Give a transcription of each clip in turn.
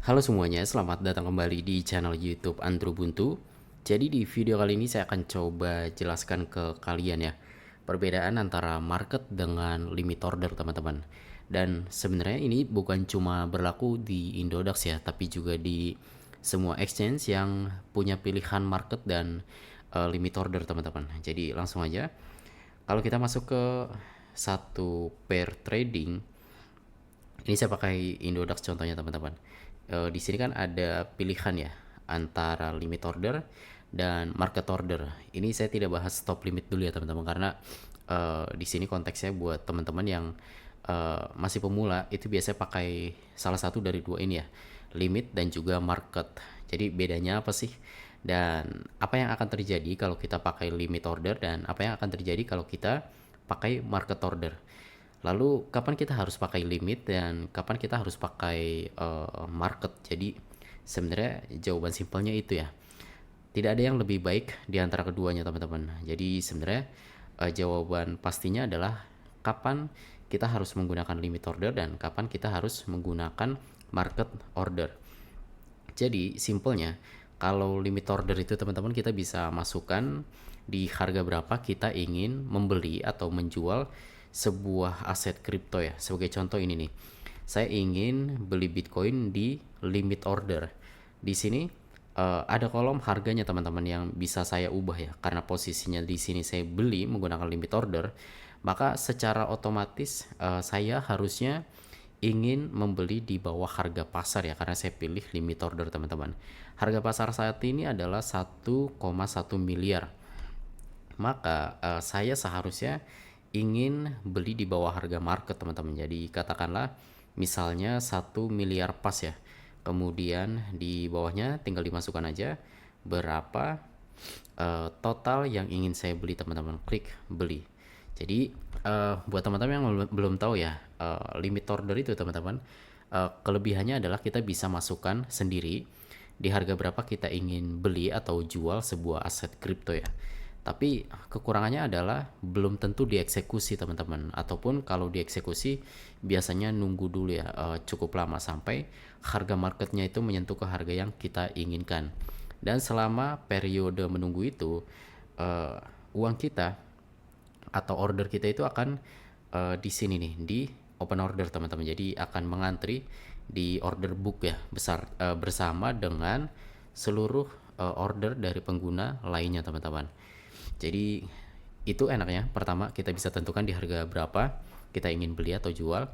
Halo semuanya, selamat datang kembali di channel YouTube Andrew Buntu. Jadi di video kali ini saya akan coba jelaskan ke kalian ya, perbedaan antara market dengan limit order teman-teman. Dan sebenarnya ini bukan cuma berlaku di Indodax ya, tapi juga di semua exchange yang punya pilihan market dan limit order teman-teman. Jadi langsung aja, kalau kita masuk ke satu pair trading, ini saya pakai Indodax contohnya teman-teman. Di sini kan ada pilihan ya antara limit order dan market order. Ini saya tidak bahas stop limit dulu ya teman-teman karena di sini konteksnya buat teman-teman yang masih pemula itu biasanya pakai salah satu dari dua ini ya, limit dan juga market. Jadi bedanya apa sih? Dan apa yang akan terjadi kalau kita pakai limit order dan apa yang akan terjadi kalau kita pakai market order? Lalu kapan kita harus pakai limit dan kapan kita harus pakai market? Jadi sebenarnya jawaban simpelnya itu ya. Tidak ada yang lebih baik di antara keduanya teman-teman. Jadi sebenarnya jawaban pastinya adalah kapan kita harus menggunakan limit order dan kapan kita harus menggunakan market order. Jadi simpelnya kalau limit order itu teman-teman kita bisa masukkan di harga berapa kita ingin membeli atau menjual sebuah aset kripto ya. Sebagai contoh ini nih. Saya ingin beli Bitcoin di limit order. Di sini ada kolom harganya teman-teman yang bisa saya ubah ya. Karena posisinya di sini saya beli menggunakan limit order, maka secara otomatis saya harusnya ingin membeli di bawah harga pasar ya karena saya pilih limit order teman-teman. Harga pasar saat ini adalah 1,1 miliar. Maka saya seharusnya ingin beli di bawah harga market teman-teman. Jadi katakanlah misalnya 1 miliar pas ya. Kemudian di bawahnya tinggal dimasukkan aja berapa total yang ingin saya beli teman-teman. Klik beli. Jadi buat teman-teman yang belum tahu ya, limit order itu teman-teman, kelebihannya adalah kita bisa masukkan sendiri di harga berapa kita ingin beli atau jual sebuah aset kripto ya. Tapi kekurangannya adalah belum tentu dieksekusi teman-teman, ataupun kalau dieksekusi biasanya nunggu dulu ya, cukup lama sampai harga marketnya itu menyentuh ke harga yang kita inginkan. Dan selama periode menunggu itu, uang kita atau order kita itu akan di sini nih di open order teman-teman. Jadi akan mengantri di order book ya besar bersama dengan seluruh order dari pengguna lainnya teman-teman. Jadi itu enaknya, pertama kita bisa tentukan di harga berapa kita ingin beli atau jual.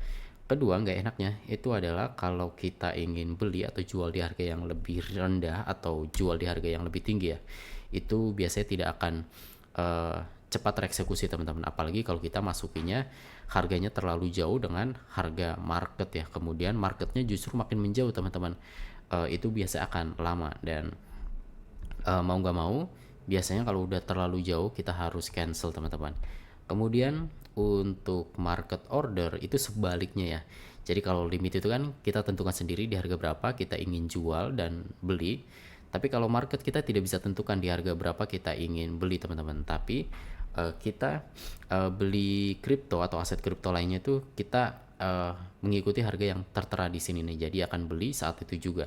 Kedua, nggak enaknya itu adalah kalau kita ingin beli atau jual di harga yang lebih rendah atau jual di harga yang lebih tinggi ya, itu biasanya tidak akan eh, cepat tereksekusi teman-teman. Apalagi kalau kita masukinya harganya terlalu jauh dengan harga market ya. Kemudian marketnya justru makin menjauh teman-teman. Itu biasa akan lama dan mau nggak mau biasanya kalau udah terlalu jauh kita harus cancel teman-teman. Kemudian untuk market order itu sebaliknya ya. Jadi kalau limit itu kan kita tentukan sendiri di harga berapa kita ingin jual dan beli. Tapi kalau market kita tidak bisa tentukan di harga berapa kita ingin beli teman-teman. Tapi kita beli kripto atau aset kripto lainnya itu kita mengikuti harga yang tertera di sini nih. Jadi akan beli saat itu juga.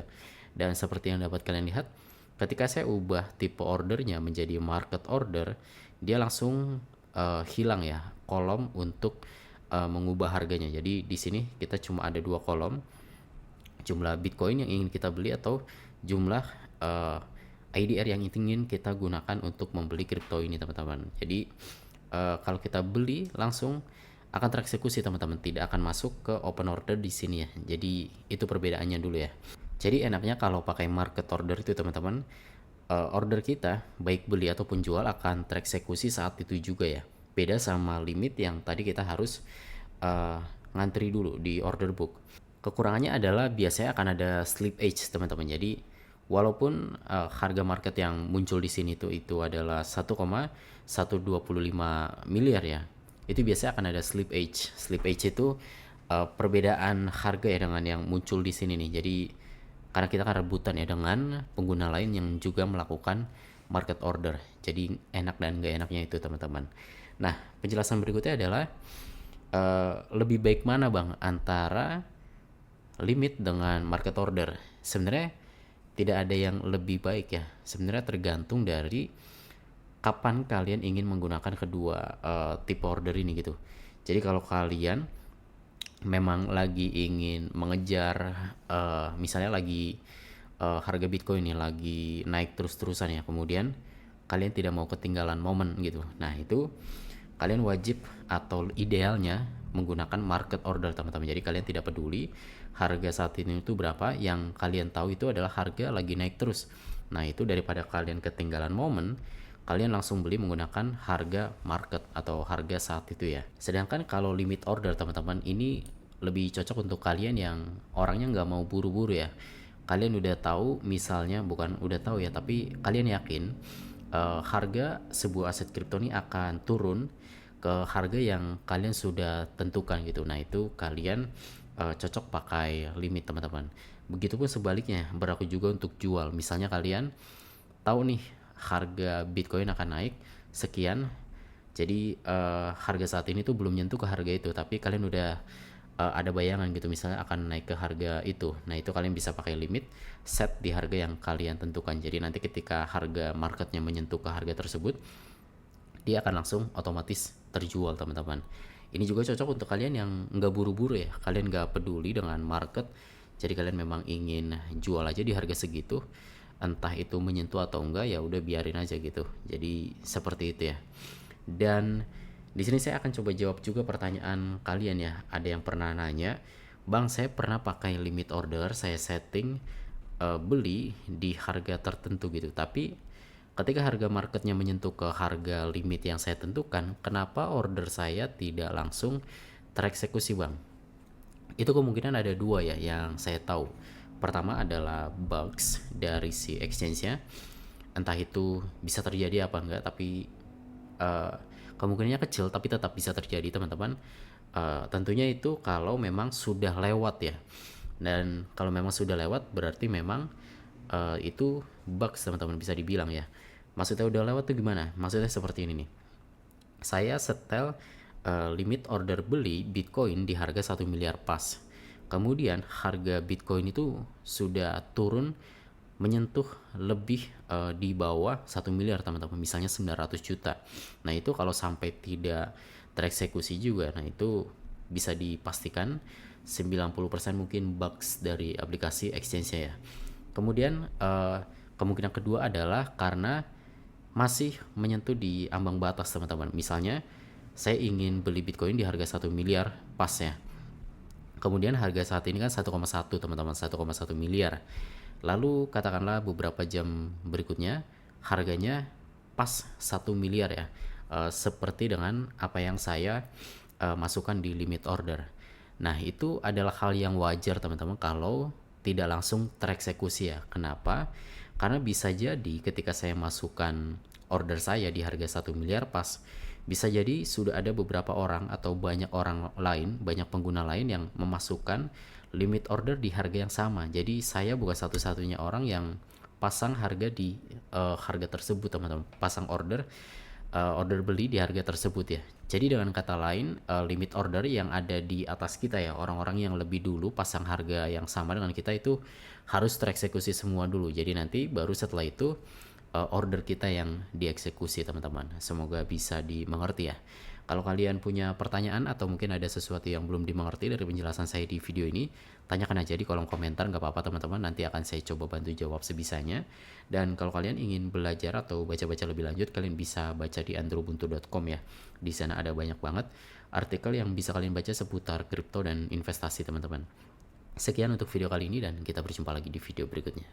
Dan seperti yang dapat kalian lihat, ketika saya ubah tipe ordernya menjadi market order, dia langsung hilang ya kolom untuk mengubah harganya. Jadi di sini kita cuma ada dua kolom, jumlah Bitcoin yang ingin kita beli atau jumlah IDR yang ingin kita gunakan untuk membeli kripto ini teman-teman. Jadi kalau kita beli langsung akan tereksekusi teman-teman, tidak akan masuk ke open order di sini ya. Jadi itu perbedaannya dulu ya. Jadi enaknya kalau pakai market order itu teman-teman, order kita baik beli ataupun jual akan tereksekusi saat itu juga ya. Beda sama limit yang tadi kita harus uh, ngantri dulu di order book. Kekurangannya adalah biasanya akan ada slip age teman-teman. Jadi walaupun harga market yang muncul di sini itu adalah 1,125 miliar ya, itu biasanya akan ada slip age. Slip age itu perbedaan harga ya dengan yang muncul di sini nih. Jadi karena kita kan rebutan ya dengan pengguna lain yang juga melakukan market order. Jadi enak dan gak enaknya itu teman-teman. Nah, penjelasan berikutnya adalah lebih baik mana bang antara limit dengan market order. sebenarnya tidak ada yang lebih baik ya. Sebenarnya tergantung dari kapan kalian ingin menggunakan kedua tipe order ini gitu. Jadi kalau kalian memang lagi ingin mengejar misalnya lagi harga Bitcoin ini lagi naik terus-terusan ya, kemudian kalian tidak mau ketinggalan momen gitu. Nah, itu kalian wajib atau idealnya menggunakan market order teman-teman. Jadi kalian tidak peduli harga saat ini itu berapa, yang kalian tahu itu adalah harga lagi naik terus. Nah, itu daripada kalian ketinggalan momen, kalian langsung beli menggunakan harga market atau harga saat itu ya. Sedangkan kalau limit order teman-teman, ini lebih cocok untuk kalian yang orangnya nggak mau buru-buru ya. Kalian udah tahu, misalnya bukan udah tahu ya, tapi kalian yakin harga sebuah aset kripto ini akan turun ke harga yang kalian sudah tentukan gitu. Nah, itu kalian cocok pakai limit teman-teman. Begitupun sebaliknya berlaku juga untuk jual. Misalnya kalian tahu nih harga Bitcoin akan naik sekian, jadi harga saat ini tuh belum nyentuh ke harga itu, tapi kalian udah ada bayangan gitu misalnya akan naik ke harga itu. Nah, itu kalian bisa pakai limit set di harga yang kalian tentukan. Jadi nanti ketika harga marketnya menyentuh ke harga tersebut, dia akan langsung otomatis terjual teman-teman. Ini juga cocok untuk kalian yang nggak buru-buru ya, kalian nggak peduli dengan market, jadi kalian memang ingin jual aja di harga segitu, entah itu menyentuh atau enggak ya udah biarin aja gitu. Jadi seperti itu ya. Dan di sini saya akan coba jawab juga pertanyaan kalian ya. Ada yang pernah nanya, "Bang, saya pernah pakai limit order, saya setting beli di harga tertentu gitu. Tapi ketika harga marketnya menyentuh ke harga limit yang saya tentukan, kenapa order saya tidak langsung tereksekusi, Bang?" Itu kemungkinan ada dua ya yang saya tahu. Pertama adalah bugs dari si exchange-nya. Entah itu bisa terjadi apa enggak, tapi uh, kemungkinannya kecil tapi tetap bisa terjadi teman-teman. Tentunya itu kalau memang sudah lewat ya. Dan kalau memang sudah lewat berarti memang itu bugs teman-teman, bisa dibilang ya. Maksudnya udah lewat tuh gimana? Maksudnya seperti ini nih. Saya setel limit order beli Bitcoin di harga 1 miliar pas. Kemudian harga Bitcoin itu sudah turun menyentuh lebih di bawah 1 miliar teman-teman, misalnya 900 juta. Nah, itu kalau sampai tidak tereksekusi juga, nah itu bisa dipastikan 90% mungkin bugs dari aplikasi exchange-nya ya. Kemudian kemungkinan kedua adalah karena masih menyentuh di ambang batas teman-teman. Misalnya saya ingin beli Bitcoin di harga 1 miliar pas ya. Kemudian harga saat ini kan 1,1 teman-teman, 1,1 miliar. Lalu katakanlah beberapa jam berikutnya harganya pas 1 miliar ya. Seperti dengan apa yang saya masukkan di limit order. Nah, itu adalah hal yang wajar teman-teman kalau tidak langsung tereksekusi ya. Kenapa? Karena bisa jadi ketika saya masukkan order saya di harga 1 miliar pas, bisa jadi sudah ada beberapa orang atau banyak orang lain, banyak pengguna lain yang memasukkan limit order di harga yang sama. Jadi saya bukan satu-satunya orang yang pasang harga di harga tersebut teman-teman, pasang order beli di harga tersebut ya. Jadi dengan kata lain, limit order yang ada di atas kita ya, orang-orang yang lebih dulu pasang harga yang sama dengan kita itu harus tereksekusi semua dulu. Jadi nanti baru setelah itu order kita yang dieksekusi teman-teman. Semoga bisa dimengerti ya. Kalau kalian punya pertanyaan atau mungkin ada sesuatu yang belum dimengerti dari penjelasan saya di video ini, tanyakan aja di kolom komentar, nggak apa-apa teman-teman, nanti akan saya coba bantu jawab sebisanya. Dan kalau kalian ingin belajar atau baca-baca lebih lanjut, kalian bisa baca di androbuntu.com ya. Di sana ada banyak banget artikel yang bisa kalian baca seputar kripto dan investasi teman-teman. Sekian untuk video kali ini dan kita berjumpa lagi di video berikutnya.